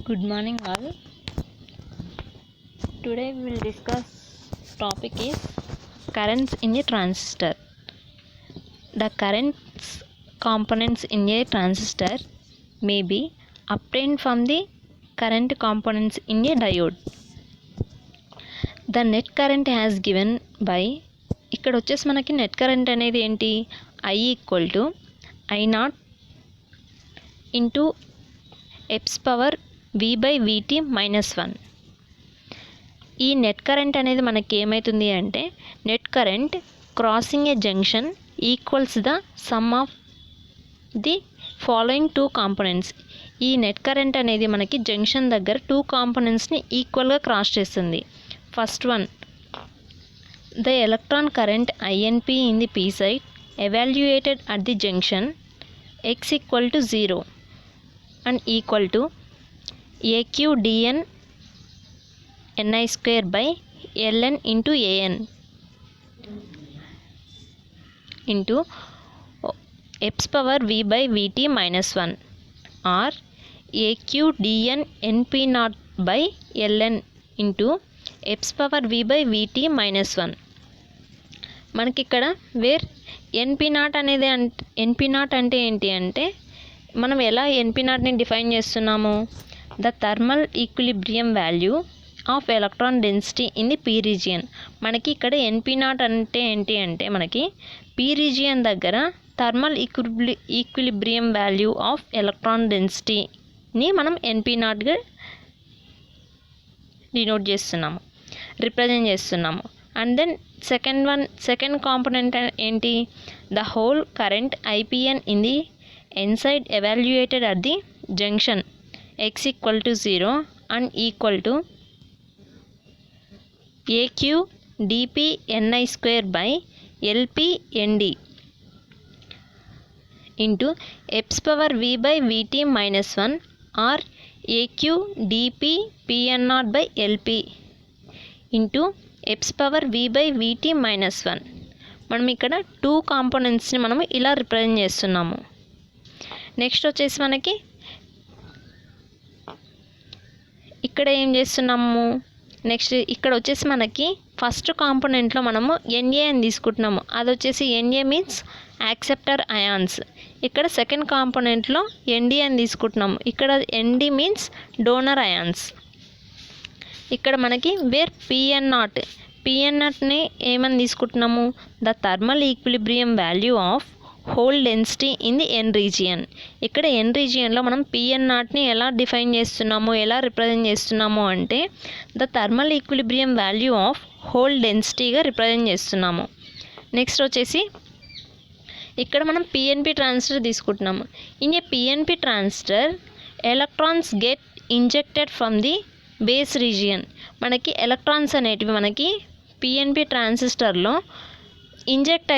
Good morning all. Today we will discuss topic is currents in a transistor. The currents components in a transistor may be obtained from the current components in a diode. The net current has given by ఇక్కడ వచ్చేసి మనకి net current అనేది ఏంటి I equal to I0 into ఎప్స్ power V by VT minus 1. ఈ net current అనేది మనకి ఏమవుతుంది అంటే net current crossing A junction equals the sum of the following two components. ఈ నెట్ కరెంట్ అనేది మనకి జంక్షన్ దగ్గర టూ కాంపోనెంట్స్ని ఈక్వల్గా క్రాస్ చేస్తుంది. First one, the electron current INP in the P side evaluated at the junction x equal to 0 and equal to AQ dN Ni square by Ln into An into Eps power V by Vt minus 1 or AQ dN Np naught by Ln into Eps power V by Vt minus 1. మనకి ఇక్కడ wear ఎన్పి not అనేది ఎన్పి naught అంటే ఏంటి అంటే మనం ఎలా NP నాట్ని define చేస్తున్నాము, the thermal equilibrium value of electron density in the P region. మనకి ఇక్కడ ఎన్పి నాట్ అంటే ఏంటి అంటే మనకి పీ రీజియన్ దగ్గర thermal equilibrium value of electron డెన్సిటీని మనం ఎన్పి నాట్గా డినోట్ చేస్తున్నాము, రిప్రజెంట్ చేస్తున్నాము. అండ్ దెన్ సెకండ్ కాంపోనెంట్ ఏంటి, the hole current IPN in the N side evaluated at the junction X equal to 0 and equal to AQ DP NI square by LP ND into ఎప్స్ power V by VT minus 1 or AQ DP PN naught by LP into ఎప్స్ power V by VT minus 1. మనం ఇక్కడ two కాంపోనెంట్స్ని మనం ఇలా represent చేస్తున్నాము. Next వచ్చేసి మనకి ఇక్కడ ఏం చేస్తున్నాము, నెక్స్ట్ ఇక్కడ వచ్చేసి మనకి ఫస్ట్ కాంపోనెంట్లో మనము NA అని తీసుకుంటున్నాము. అది వచ్చేసి NA మీన్స్ యాక్సెప్టర్ అయాన్స్. ఇక్కడ సెకండ్ కాంపోనెంట్లో ND అని తీసుకుంటున్నాము. ఇక్కడ ND మీన్స్ డోనర్ అయాన్స్. ఇక్కడ మనకి వేర్ పిఎన్ నాట్ని ఏమని తీసుకుంటున్నాము, the thermal equilibrium value of hole density in the N region. ఇక్కడ ఎన్ రీజియన్లో మనం పిఎన్ నాట్ని ఎలా డిఫైన్ చేస్తున్నాము, ఎలా రిప్రజెంట్ చేస్తున్నాము అంటే the thermal equilibrium value of hole డెన్సిటీగా రిప్రజెంట్ చేస్తున్నాము. నెక్స్ట్ వచ్చేసి ఇక్కడ మనం పిఎన్పి ట్రాన్సిస్టర్ తీసుకుంటున్నాము. In a PNP transistor electrons get injected from the base region. మనకి ఎలక్ట్రాన్స్ అనేటివి మనకి పిఎన్పి ట్రాన్సిస్టర్లో ఇంజెక్ట్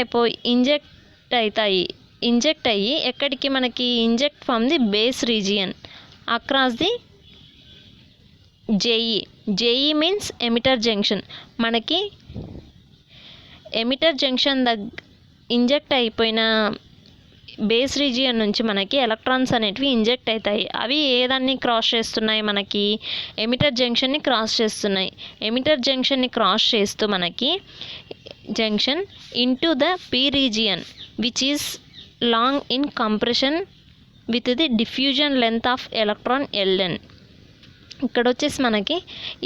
అయ్యి ఎక్కడికి మనకి inject from the base region across the JE means emitter junction. మనకి ఎమిటర్ జంక్షన్ ఇంజెక్ట్ అయిపోయిన బేస్ రీజియన్ నుంచి మనకి ఎలక్ట్రాన్స్ అనేటివి ఇంజెక్ట్ అవుతాయి. అవి ఏదాన్ని క్రాస్ చేస్తున్నాయి, మనకి ఎమిటర్ జంక్షన్ని క్రాస్ చేస్తున్నాయి. ఎమిటర్ జంక్షన్ని క్రాస్ చేస్తూ మనకి junction into the P region which is long in comparison with the diffusion length of electron Ln. ఇక్కడ వచ్చేసి మనకి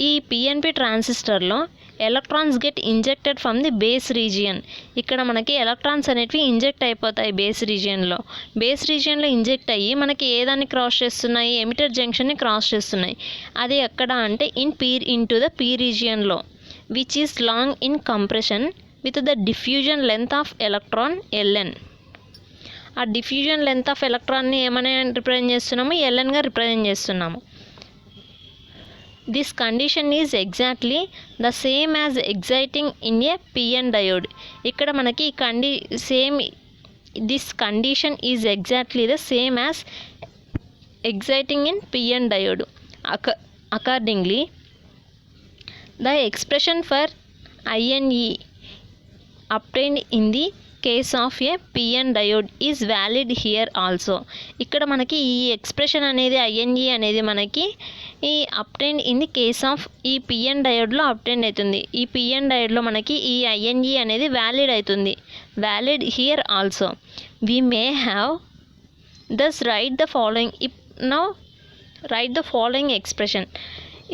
ఈ పిఎన్పి ట్రాన్సిస్టర్లో electrons get injected from the base region. ఇక్కడ మనకి ఎలక్ట్రాన్స్ అనేటివి ఇంజెక్ట్ అయిపోతాయి బేస్ రీజియన్లో ఇంజెక్ట్ అయ్యి మనకి ఏదాన్ని క్రాస్ చేస్తున్నాయి, ఎమిటర్ జంక్షన్ని క్రాస్ చేస్తున్నాయి. అది ఎక్కడ అంటే ఇంటూ ద పీ రీజియన్లో which is long in comparison with the diffusion length of electron Ln. ఆ డిఫ్యూజన్ లెంత్ ఆఫ్ ఎలక్ట్రాన్ని ఏమని రిప్రజెంట్ చేస్తున్నాము, Lnగా రిప్రజెంట్ చేస్తున్నాము. This condition is exactly the same as exciting in a PN diode. ఇక్కడ మనకి this condition is exactly the same as exciting in PN diode. Accordingly, the expression for INE obtained in the case of a P N diode is valid here also. ఇక్కడ మనకి ఈ expression అనేది ఐఎన్ఈ అనేది మనకి ఈ అప్టెండ్ in the case of ఈ PN డయోడ్లో అప్టెండ్ అవుతుంది. ఈ పిఎన్ డయోడ్లో మనకి ఈ ఐఎన్ఈ అనేది వ్యాలిడ్ అవుతుంది. Valid here also. We may have thus write the following. Now write the following expression.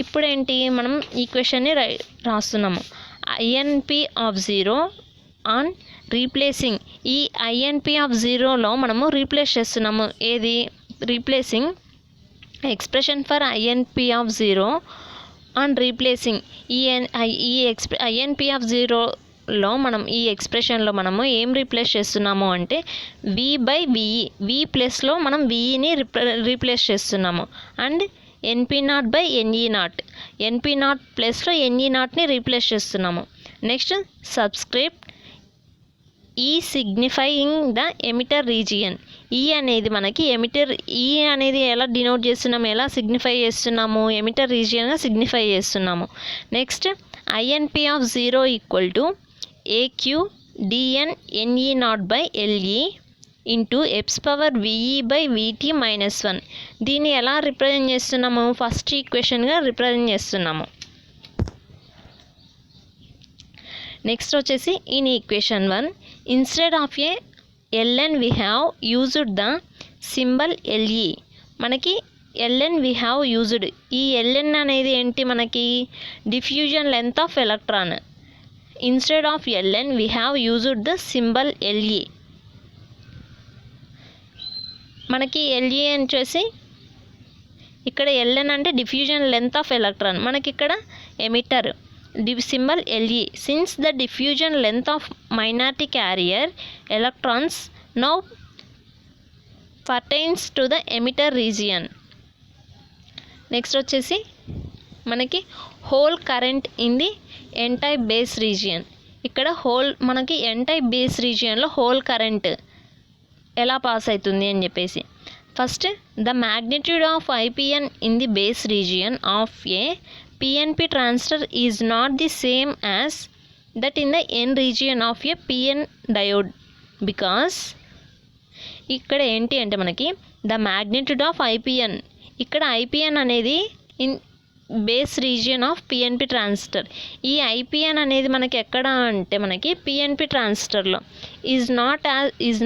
ఇప్పుడు ఏంటి, మనం ఈక్వేషన్ని రాస్తున్నాము. INP of 0 on replacing. ఈ ఐఎన్పి ఆఫ్ 0లో మనము రీప్లేస్ చేస్తున్నాము. ఏది replacing expression for INP of 0 on replacing. INP of 0లో మనం ఈ ఎక్స్ప్రెషన్లో మనము ఏం రీప్లేస్ చేస్తున్నాము అంటే వి బై విఈ. వి ప్లస్లో మనం విఈని రీప్లేస్ చేస్తున్నాము. And NP naught by NE naught. NP naught ప్లస్లో ఎన్ఈ నాట్ని రీప్లేస్ చేస్తున్నాము. Next subscript E signifying the emitter region. E అనేది మనకి ఎమిటర్, ఈ అనేది ఎలా డినోట్ చేస్తున్నాము, ఎలా సిగ్నిఫై చేస్తున్నాము, ఎమిటర్ రీజియన్గా సిగ్నిఫై చేస్తున్నాము. Next INP of 0 equal to AQ DN NE naught by LE into ఎప్స్ power VE by VT minus 1. దీన్ని ఎలా రిప్రజెంట్ చేస్తున్నాము, ఫస్ట్ ఈక్వేషన్గా రిప్రజెంట్ చేస్తున్నాము. నెక్స్ట్ వచ్చేసి in equation 1 instead of a LN we have used the symbol LE. మనకి LN we have used. ఈ LN అనేది ఏంటి, మనకి diffusion length of electron. Instead of LN we have used the symbol LE. మనకి LE అని వచ్చేసి ఇక్కడ LN అంటే డిఫ్యూజన్ లెంత్ ఆఫ్ ఎలక్ట్రాన్, మనకి ఇక్కడ emitter symbol L E. Since the diffusion length of minority carrier electrons now pertains to the emitter region. Next వచ్చేసి మనకి hole current in the N type base region. ఇక్కడ మనకి N type base రీజియన్లో hole current ఎలా pass అవుతుంది అని చెప్పేసి, first the magnitude of I P N in the base region of a PNP transistor is not the same as that in the N region of a P N diode. Because ఇక్కడ ఏంటి అంటే మనకి the magnitude of ఐపిఎన్, ఇక్కడ I P N అనేది in base region of P N P transistor. ఈ I P N అనేది మనకి ఎక్కడ అంటే మనకి పిఎన్పి ట్రాన్సిస్టర్లో is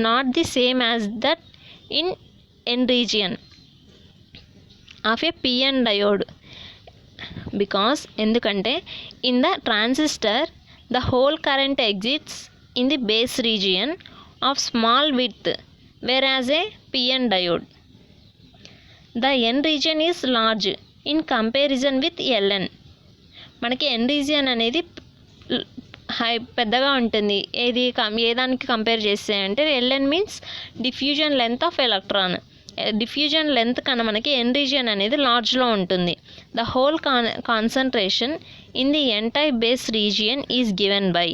not the same as that in N region of a P N diode. Because ఎందుకంటే in the transistor the hole current exits in the base region of small width whereas a PN diode. The N region is large in comparison with LN. మనకి N region అనేది పెద్దగా ఉంటుంది. ఏ దానికి compare చేస్తే అంటే LN means diffusion length of electron. Diffusion length కన్నా మనకి N region అనేది లార్జ్లో ఉంటుంది. The whole concentration in the N type base region is given by.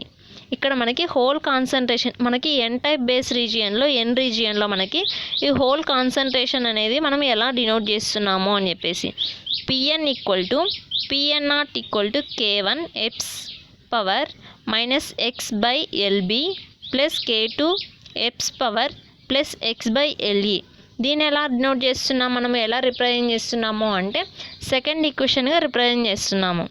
ఇక్కడ మనకి హోల్ కాన్సన్ట్రేషన్ మనకి ఎన్ టైప్ బేస్ రీజియన్లో ఎన్ రీజియన్లో మనకి ఈ హోల్ కాన్సన్ట్రేషన్ అనేది మనం ఎలా డినోట్ చేస్తున్నాము అని చెప్పేసి P N equal to P N not equal to K1 eps power minus x by L B plus K2 eps power plus x by L E. దీన్ని ఎలా డినోట్ చేస్తున్నాం, మనం ఎలా రిప్రజెంట్ చేస్తున్నాము అంటే సెకండ్ ఈక్వేషన్గా రిప్రజెంట్ చేస్తున్నాము.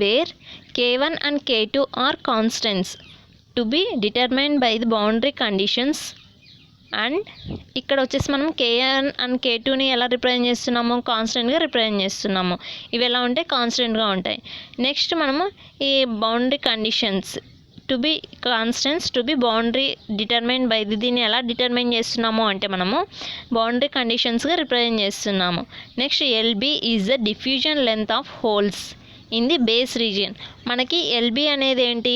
Where K1 and K2 are constants to be determined by the boundary conditions. And ఇక్కడ వచ్చేసి మనం K1 and K2ని ఎలా రిప్రజెంట్ చేస్తున్నాము, కాన్స్టెంట్గా రిప్రజెంట్ చేస్తున్నాము. ఇవి ఎలా ఉంటాయి, కాన్స్టెంట్గా ఉంటాయి. నెక్స్ట్ మనము ఈ boundary conditions to be constants to be boundary determine by దీన్ని ఎలా డిటర్మైన్ చేస్తున్నాము అంటే మనము బౌండరీ కండిషన్స్గా రిప్రజెంట్ చేస్తున్నాము. Next L B is the diffusion length of holes in the base region. మనకి ఎల్బి అనేది ఏంటి,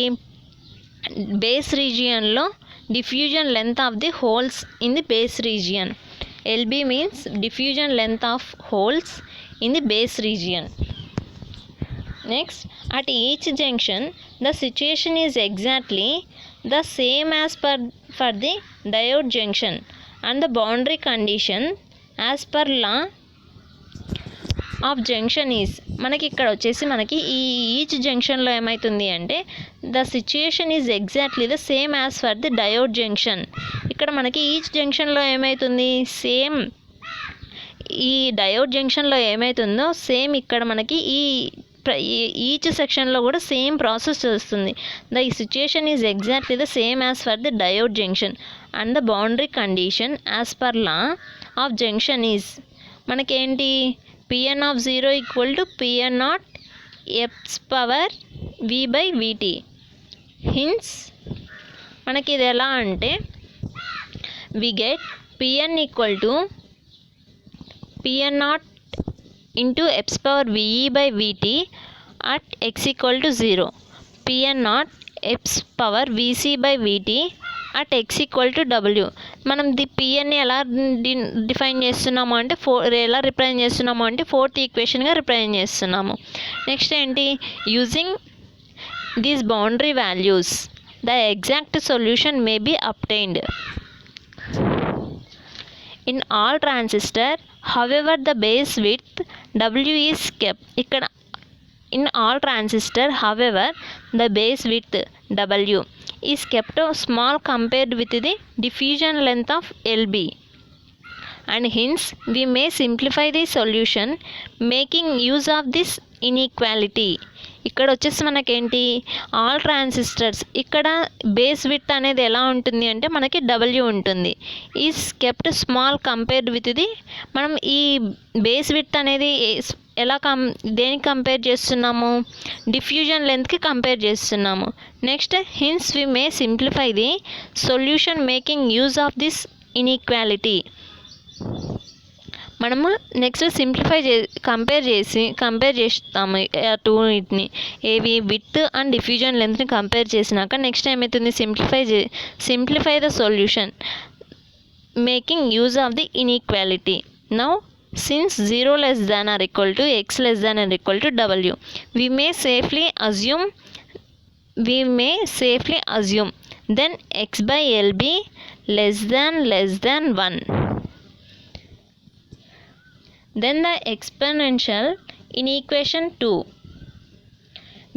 బేస్ రీజియన్లో diffusion length of the holes in the base region. L B means diffusion length of holes in the base region. Next at each junction the situation is exactly the same as for the diode junction and the boundary condition as per law of junction is మనకి ఇక్కడ వచ్చేసి మనకి each జంక్షన్లో ఏమవుతుంది అంటే the situation is exactly the same as for the diode junction. ఇక్కడ మనకి each జంక్షన్లో ఏమవుతుంది సేమ్, ఈ డయోడ్ జంక్షన్లో ఏమవుతుందో సేమ్ ఇక్కడ మనకి ఈచ్ సెక్షన్లో కూడా సేమ్ ప్రాసెస్ వస్తుంది. The situation is exactly the same as for the diode junction and the boundary condition as per law of junction is మనకేంటి Pn of 0 equal to Pn naught x power v by vt. Hence మనకి ఇది ఎలా అంటే we get Pn equal to Pn naught into x power ve by vt at x equal to 0. Pn naught x power vc by vt at x equal to w. మనం the పిఎన్ని ఎలా define చేస్తున్నాము అంటే ఎలా represent చేస్తున్నాము అంటే fourth ఈక్వేషన్గా represent చేస్తున్నాము. నెక్స్ట్ ఏంటి using these boundary values the exact solution may be obtained in all transistor however the base width w is kept. ఇక్కడ in all transistor however the base width w is kept small compared with the diffusion length of lb and hence we may simplify the solution making use of this inequality. ఇక్కడ వచ్చేసి మనకేంటి all transistors ఇక్కడ base width అనేది ఎలా ఉంటుంది అంటే మనకి W ఉంటుంది. Is kept small compared with the మనం ఈ బేస్ విడ్త్ అనేది ఎలా దేనికి కంపేర్ చేస్తున్నాము డిఫ్యూజన్ లెంత్కి కంపేర్ చేస్తున్నాము. Next hence we may simplify the solution making use of this inequality. మనము నెక్స్ట్ సింప్లిఫై కంపేర్ చేస్తాము టూ వీటిని ఏవి విడ్త్ అండ్ డిఫ్యూజన్ లెంత్ని కంపేర్ చేసినాక నెక్స్ట్ ఏమవుతుంది simplify the solution making use of the inequality. Now since 0 less than or equal to x less than or equal to w we may safely assume then x by lb less than 1. Then the exponential in equation 2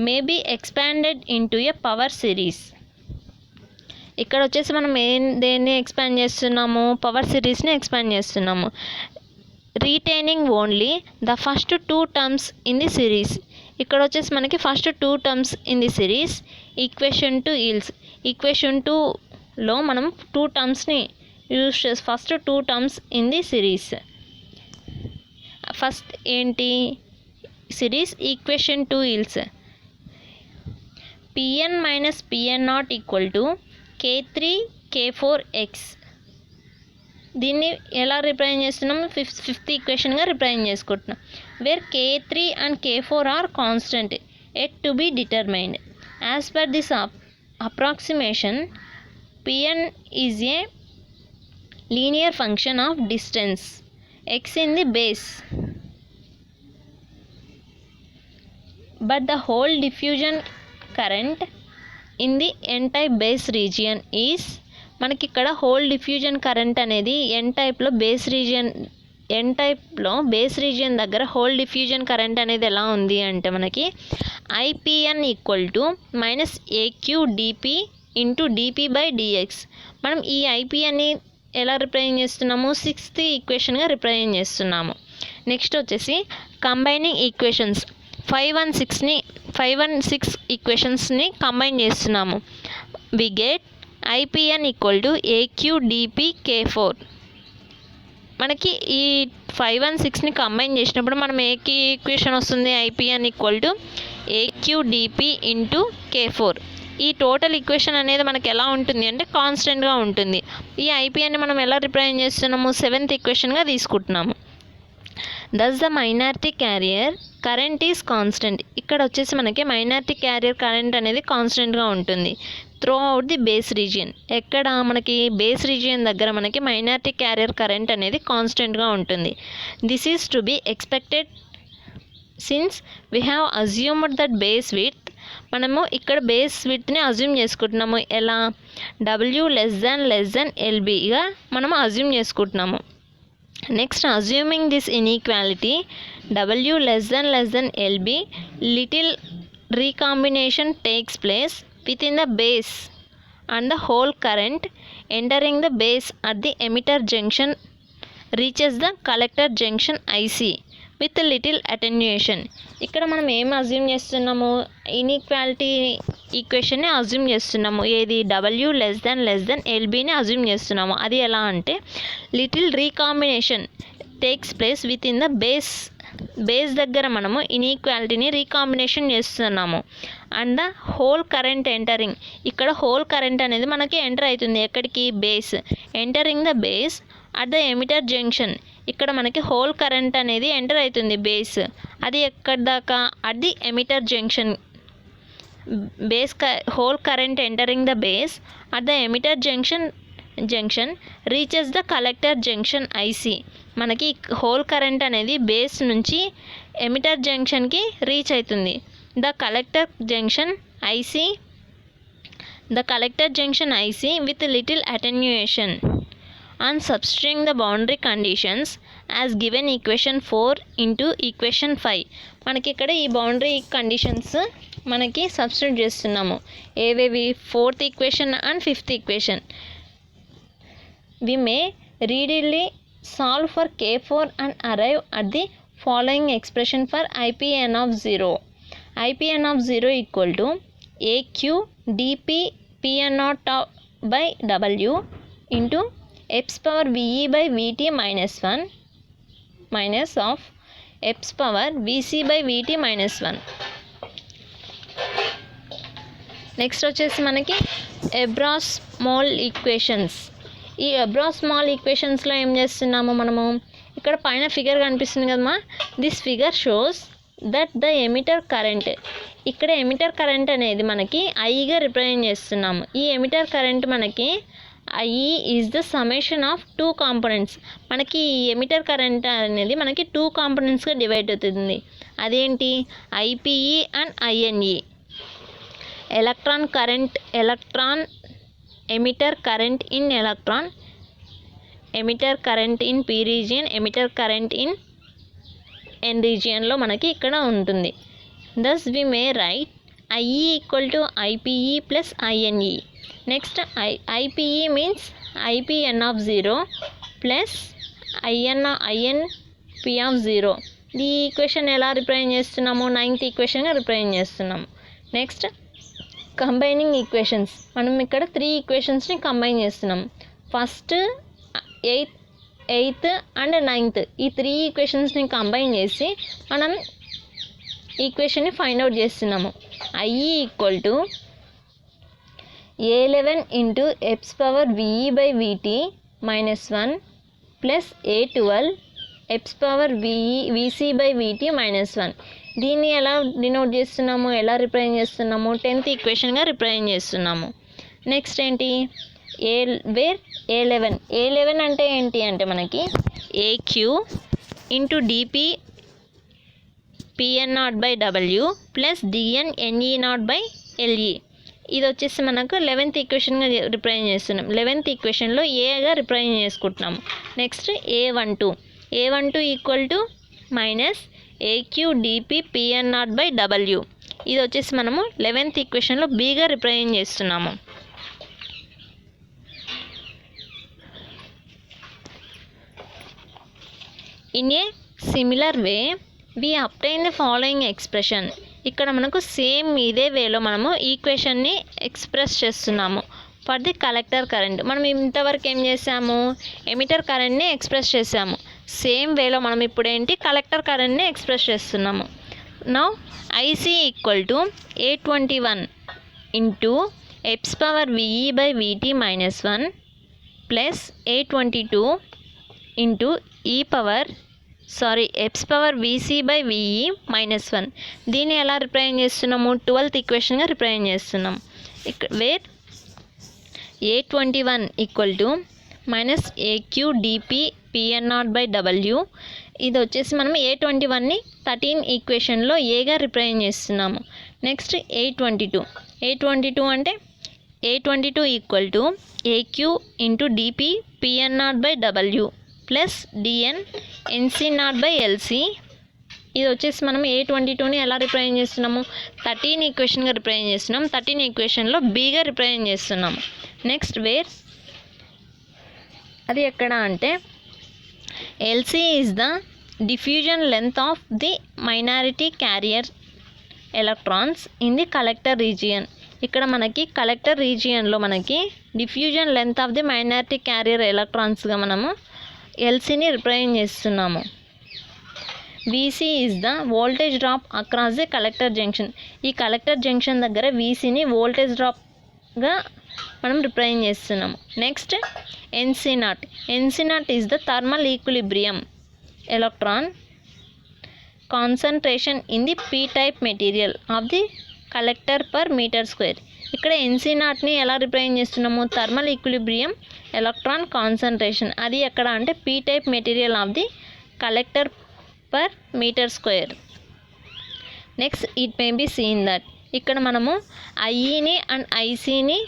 may be expanded into a power series. ఇక్కడ వచ్చేసి మనం దేన్ని expand చేస్తున్నాము power సిరీస్ని expand చేస్తున్నాము retaining only the first 2 terms in the series. ఇక్కడ వచ్చేసి మనకి first 2 terms in the series equation 2 equals. Equation 2లో మనం 2 టర్మ్స్ని యూజ్ చేసి first 2 terms in the series. First ఏంటి series equation 2 equals Pn minus Pn naught equal to K3 K4x. దీన్ని ఎలా రిప్రజెంట్ చేస్తున్నాం ఫిఫ్త్ ఈక్వేషన్గా రిప్రజెంట్ చేసుకుంటున్నాం where K3 and K4 are constant yet to be determined. As per this approximation Pn is a linear function of distance x in the base but the whole diffusion current in the n-type base region is మనకి ఇక్కడ hole diffusion current అనేది n టైప్లో base region దగ్గర hole diffusion current అనేది ఎలా ఉంది అంటే మనకి IPN equal to minus AQdP into DP by DX. మనం ఈ IPNని ఎలా రిప్రజెంట్ చేస్తున్నాము సిక్స్త్ ఈక్వేషన్గా రిప్రజెంట్ చేస్తున్నాము. నెక్స్ట్ వచ్చేసి కంబైనింగ్ ఈక్వేషన్స్ 5 and 6 ఈక్వేషన్స్ని కంబైన్ చేస్తున్నాము. We get IPN equal to AQdP K4. మనకి ఈ 5 and 6ని కంబైన్ చేసినప్పుడు మనం ఈక్వేషన్ వస్తుంది IPN equal to AQdP into K4. ఈ టోటల్ ఈక్వేషన్ అనేది మనకి ఎలా ఉంటుంది అంటే కాన్స్టెంట్గా ఉంటుంది. ఈ ఐపీఎన్ని మనం ఎలా రిప్రజెంట్ చేస్తున్నాము సెవెంత్ ఈక్వేషన్గా తీసుకుంటున్నాము. Thus the minority carrier current is constant. ఇక్కడ వచ్చేసి మనకి మైనారిటీ క్యారియర్ కరెంట్ అనేది కాన్స్టెంట్గా ఉంటుంది throughout the base region. ఎక్కడ మనకి బేస్ రీజియన్ దగ్గర మనకి మైనారిటీ క్యారియర్ కరెంట్ అనేది కాన్స్టెంట్గా ఉంటుంది. This is to be expected since we have assumed that base width. మనము ఇక్కడ బేస్ విడ్త్ని అజ్యూమ్ చేసుకుంటున్నాము ఎలా W < LBగా మనము అజ్యూమ్ చేసుకుంటున్నాము. Next, assuming this inequality W less than LB, little recombination takes place within the base and the whole current entering the base at the emitter junction reaches the collector junction IC with little attenuation. ఇక్కడ మనం ఏం assume చేస్తున్నాము, inequality ఈక్వేషన్ని assume చేస్తున్నాము. ఏది W less than LBని assume చేస్తున్నాము. అది ఎలా అంటే little recombination takes place with in the base దగ్గర మనము ఇన్ఈక్వాలిటీని రీకాంబినేషన్ చేస్తున్నాము. And the hole current entering, ఇక్కడ హోల్ కరెంట్ అనేది మనకి ఎంటర్ అవుతుంది. ఎక్కడికి, base. Entering the base at the emitter junction, ఇక్కడ మనకి హోల్ కరెంట్ అనేది ఎంటర్ అవుతుంది బేస్. అది ఎక్కడి దాకా, at the emitter junction. Whole current entering the base at the emitter junction reaches the collector junction IC. మనకి హోల్ కరెంట్ అనేది base నుంచి ఎమిటర్ జంక్షన్కి రీచ్ అవుతుంది. The collector junction IC with little attenuation. And substituting the boundary conditions as given equation 4 into equation 5. మనకి ఇక్కడ ఈ boundary conditions మనకి substitute చేస్తున్నాము. ఏవేవి, 4th equation and 5th equation. We may readily solve for K4 and arrive at the following expression for IPN of 0. IPN of 0 equal to AQ dP Pn0 by W into x power VE by VT minus 1 minus of x power VC by VT minus 1. Next వచ్చేసి మనకి ఎబ్రాస్మాల్ equations. ఈ ఎబ్రాస్మాల్ ఈక్వేషన్స్లో ఏం చేస్తున్నాము మనము, ఇక్కడ పైన figure కనిపిస్తుంది కదమ్మా. This figure shows that the emitter current, ఇక్కడ ఎమిటర్ కరెంట్ అనేది మనకి ఐగా రిప్రజెంట్ చేస్తున్నాము. ఈ ఎమిటర్ కరెంట్ మనకి I is the summation of 2 components. మనకి ఈ ఎమిటర్ కరెంట్ అనేది మనకి 2 కాంపోనెంట్స్గా డివైడ్ అవుతుంది. అదేంటి, IPE and INE. Electron emitter current in electron, emitter current in P region, emitter current in N రీజియన్లో మనకి ఇక్కడ ఉంటుంది. Thus we may write IE equal to IPE plus INE. Next IPE means IPN of 0 plus INP of 0. ఈ equation ఎలా represent చేస్తున్నాము, 9th ఈక్వేషన్గా represent చేస్తున్నాము. Next combining equations. మనం ఇక్కడ 3 ఈక్వేషన్స్ని కంబైన్ చేస్తున్నాం. ఫస్ట్, 8th అండ్ 9th ఈ 3 ఈక్వేషన్స్ని కంబైన్ చేసి మనం ఈక్వేషన్ని ఫైండ్ అవుట్ చేస్తున్నాము. IE equal to A11 into x power VE by VT minus 1 plus A12 x power VC by VT minus 1. దీన్ని ఎలా డినోట్ చేస్తున్నాము, ఎలా రిప్రజెంట్ చేస్తున్నాము, 10th ఈక్వేషన్గా రిప్రజెంట్ చేస్తున్నాము. నెక్స్ట్ ఏంటి, A11 అంటే ఏంటి అంటే మనకి AQ into DP Pn0 by W plus DN NE0 by LE. ఇది వచ్చేసి మనకు 11th ఈక్వేషన్గా రిప్రజెంట్ చేస్తున్నాం. 11th ఈక్వేషన్లో ఏగా రిప్రజెంట్ చేసుకుంటున్నాము. Next A12 equal to minus AQ DP Pn0 by W. ఇది వచ్చేసి మనము 11th ఈక్వేషన్లో బీగా రిప్రజెంట్ చేస్తున్నాము. In a similar way we obtain the following expression. ఇక్కడ మనకు సేమ్ ఇదే వేలో మనము ఈక్వేషన్ని ఎక్స్ప్రెస్ చేస్తున్నాము ఫర్ ది కలెక్టర్ కరెంట్. మనం ఇంతవరకు ఏం చేసాము, ఎమిటర్ కరెంట్ని ఎక్స్ప్రెస్ చేసాము. సేమ్ వేలో మనం ఇప్పుడు ఏంటి, కలెక్టర్ కరెంట్ని ఎక్స్ప్రెస్ చేస్తున్నాము. Now IC equal to A21 into x power VE by VT minus 1 plus A22 into x power VC by VE minus 1. దీన్ని ఎలా రిప్రజెంట్ చేస్తున్నాము, 12th ఈక్వేషన్గా రిప్రజెంట్ చేస్తున్నాము. ఇక్కడ where A21 equal to minus AQ DP Pn0 by W. ఇది వచ్చేసి మనం A21ని 13 ఈక్వేషన్లో ఏగా represent చేస్తున్నాము. నెక్స్ట్ A22 అంటే A22 equal to AQ into DP Pn0 by W plus D N N C not by L C. ఇది వచ్చేసి మనం A22ని ఎలా రిప్రజెంట్ చేస్తున్నాము, 13 ఈక్వేషన్గా రిప్రజెంట్ చేస్తున్నాం. 13 ఈక్వేషన్లో బీగా రిప్రజెంట్ చేస్తున్నాము. నెక్స్ట్ వేర్ అది ఎక్కడ అంటే L C is the diffusion length of the minority carrier electrons in the collector region. ఇక్కడ మనకి కలెక్టర్ రీజియన్లో మనకి diffusion length of the minority carrier ఎలక్ట్రాన్స్గా మనము ఎల్సీని రిప్రజెంట్ చేస్తున్నాము. V C is the voltage drop across the collector junction. ఈ collector junction దగ్గర వీసీని వోల్టేజ్ డ్రాప్గా మనం రిప్రజెంట్ చేస్తున్నాము. Next N C not. N C not is the thermal equilibrium electron concentration in the P type material of the collector per metre square. ఇక్కడ NC నాట్ని ఎలా represent చేస్తున్నాము, థర్మల్ ఈక్విలిబ్రియం ఎలక్ట్రాన్ కాన్సన్ట్రేషన్. అది ఎక్కడ అంటే P type material of the collector per metre square. Next it may be seen that ఇక్కడ మనము ఐఈని అండ్ ఐసీని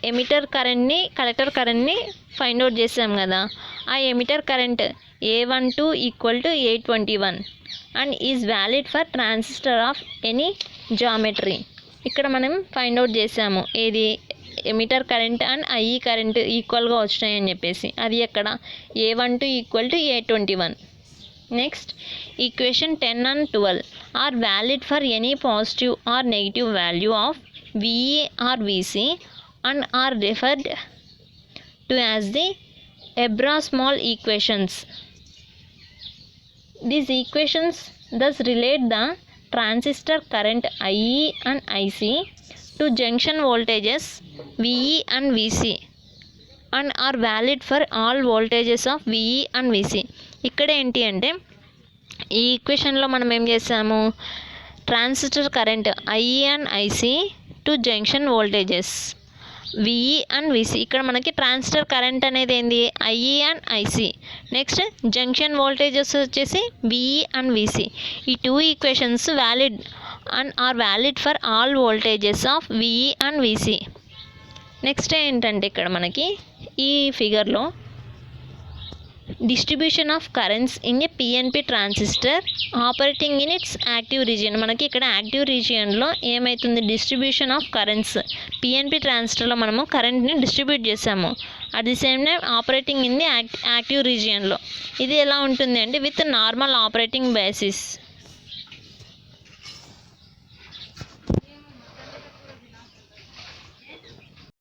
ఎమిటర్ కరెంట్ని కలెక్టర్ కరెంట్ని ఫైండ్ అవుట్ చేసాం కదా. ఆ emitter current A12 equal to 821 and is valid for transistor of any geometry. ఇక్కడ మనం ఫైండ్ అవుట్ చేసాము ఏది emitter current and IE current ఈక్వల్గా వచ్చినాయని చెప్పేసి. అది ఎక్కడ A12 equal to 821. Next equation 10 and 12 are valid for any positive or negative value of VE or VC and are referred to as the Ebra-Small equations. These equations thus relate the transistor current IE and IC to junction voltages VE and VC and are valid for all voltages of VE and VC. ఇక్కడ ఏంటి అంటే ఈ ఈక్వేషన్లో మనం ఏం చేసాము, transistor current IE and IC to junction voltages VE and VC. ఇక్కడ మనకి transistor current అనేది ఏంది IE and IC. Next junction voltages వచ్చేసి VE అండ్ VC. ఈ two equations valid and are valid for all voltages of VE and VC. Next ఏంటంటే ఇక్కడ మనకి ఈ ఫిగర్లో distribution of currents in a PNP transistor operating in its active region. మనకి ఇక్కడ active రీజియన్లో ఏమవుతుంది, డిస్ట్రిబ్యూషన్ ఆఫ్ కరెంట్స్ పిఎన్పి ట్రాన్సిస్టర్లో మనము కరెంట్ని డిస్ట్రిబ్యూట్ చేసాము. At the same time operating in the active రీజియన్లో ఇది ఎలా ఉంటుంది అంటే విత్ నార్మల్ ఆపరేటింగ్ బేసిస్.